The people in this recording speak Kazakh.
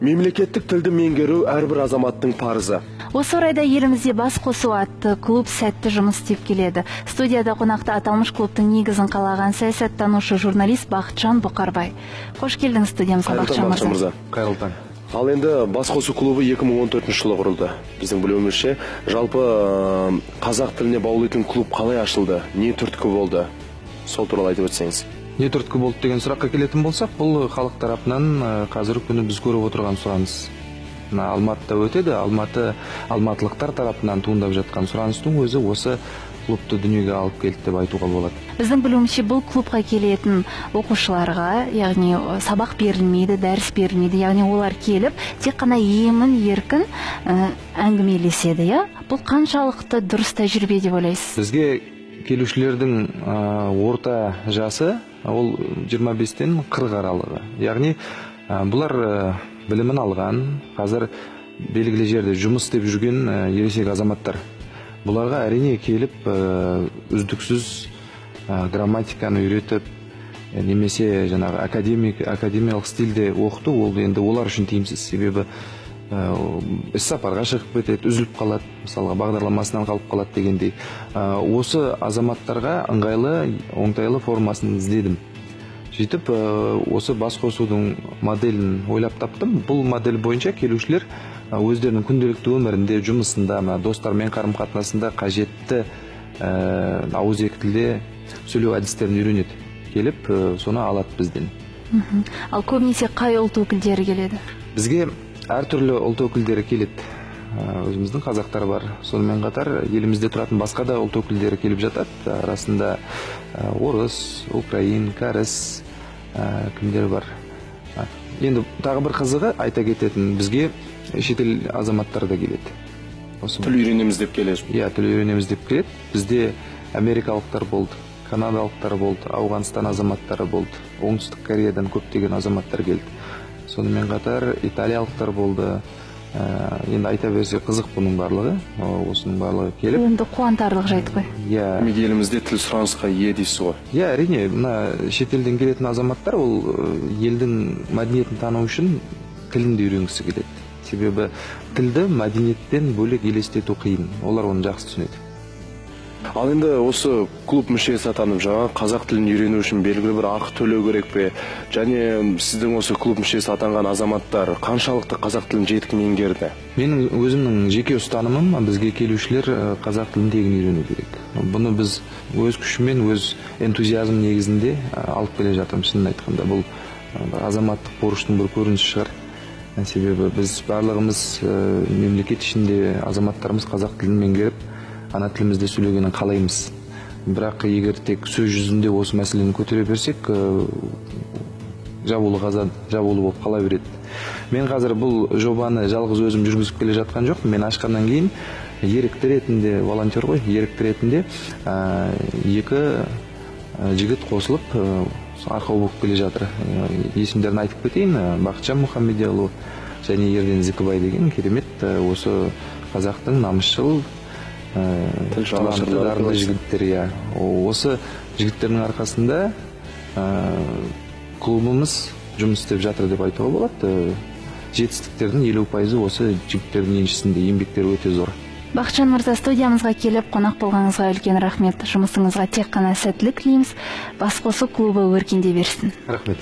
Мемлекеттік тілді меңгеру әрбір азаматтың парызы. Осы орайда елімізде бас қосу атты клуб сәтті жұмыс істеп келеді. Студияда қонақта аталмыш клубтың негізін қалаған саясаттанушы журналист Бақытжан Бұқарбай. Қош келдіңіз студиямызға, Бақытжан мырза. Қайырлы таң. Ал енді бас қосу клубы 2014 жылы құрылды. Біздің білуімізше, жалпы қазақ тіліне баулитын клуб қалай ашылды, не түрткі болды? Сол туралы айтып өтсеңіз. Не түрткі болды деген сұраққа келетін болсақ, бұл халық тарапынан қазіргі күні біз көріп отырған сұраныс. Алматыда өтеді, алматылықтар тарапынан туындап жатқан сұраныстың өзі осы клубты дүниеге алып келді деп айтуға болады. Біздің білуімізше, бұл клубқа келетін оқушыларға, яғни сабақ берілмейді, дәріс берілмейді, яғни олар келіп, тек қана емін-еркін әңгімелеседі, иә? Бұл қаншалықты дұрыс тәжірибе деп ойлайсыз? Бізге келушілердің орта жасы ол 25-тен 40 аралығы. Яғни бұлар білімін алған, қазір белгілі жерде жұмыс істеп жүрген ересек азаматтар. Бұларға әрине келіп үздіксіз грамматиканы үйретіп, немесе жаңағы академиялық стильде оқыту, ол енді олар үшін тиімсіз. Себебі іс-сапарға шығып кетеді, үзіліп қалады, мысалға бағдарламасынан қалып қалады дегендей. Осы азаматтарға ыңғайлы, оңтайлы формасын іздедім. Сөйтіп, осы бас қосудың моделін ойлап таптым. Бұл модель бойынша келушілер өздерінің күнделікті өмірінде, жұмысында, достармен қарым-қатынасында қажетті ауызекі тілде сөйлеу әдістерін үйренеді. Келіп, соны алады бізден. Ал көбінесе қай ұлт өкілдері келеді? Бізге әртүрлі ұлт өкілдері келеді. Өзіміздің қазақтар бар. Сонымен қатар елімізде тұратын басқа да ұлт өкілдері келіп жатады. Арасында орыс, украин, кәріс кімдер бар. Енді тағы бір қызығы айта кететін, бізге шетел азаматтар да келеді. Тіл үйренеміз деп келеді. Иә, тіл үйренеміз деп келеді. Бізде америкалықтар болды, канадалықтар болды, Ауғанстан азаматтары болды, Оңтүстік Кореядан көптеген азаматтар келді. Сонымен қатар италиялықтар болды. Енді айта берсе қызық бұның барлығы, осының барлығы келіп. Енді қуантарлық жайт қой. Иә. Елімізде тіл сұранысқа ие дейсіз ғой. Иә, әрине, мына шетелден келетін азаматтар ол елдің мәдениетін тану үшін тілін де үйренгісі келеді. Себебі тілді мәдениеттен бөлек елестету қиын. Олар оны жақсы түсінеді. Ал енді осы клуб мүшесі атанып, жаңа қазақ тілін үйрену үшін белгілі бір ақы төлеу керек пе? Және сіздің осы клуб мүшесі атанған азаматтар қаншалықты қазақ тілін жетік меңгерді? Менің өзімнің жеке ұстанымым, бізге келушілер қазақ тілін тегін үйрену керек. Бұны біз өз күшімен, өз энтузиазм негізінде алып келе жатырмыз. Шынын айтқанда, бұл азаматтық борыштың бір көрінісі шығар. Себебі біз барлығымыз мемлекет ішінде азаматтарымыз қазақ тілін меңгеріп, ана тілімізде сөйлегенін қалаймыз. Бірақ егер тек сөз жүзінде осы мәселені көтере берсек, жабулы қазан жабулы болып қала береді. Мен қазір бұл жобаны жалғыз өзім жүргізіп келе жатқан жоқпын. Мен ашқаннан кейін ерікті ретінде, волонтер ғой, ерікті ретінде екі жігіт қосылып арқау болып келе жатыр. Есімдерін айтып кетейін: Бақытжан Мұхамедиұлы және Ерден Зікібай деген керемет осы қазақтың намысшыл дарынды жігіттер. Осы жігіттердің арқасында клубымыз жұмыс істеп жатыр деп айтуға болады. Жетістіктердің 50% осы жігіттердің еншісінде, еңбектері өте зор. Бақытжан мырза, студиямызға келіп қонақ болғаныңызға үлкен рахмет. Жұмысыңызға тек қана сәттілік тілейміз. Бас қосу клубы өркендей берсін. Рахмет.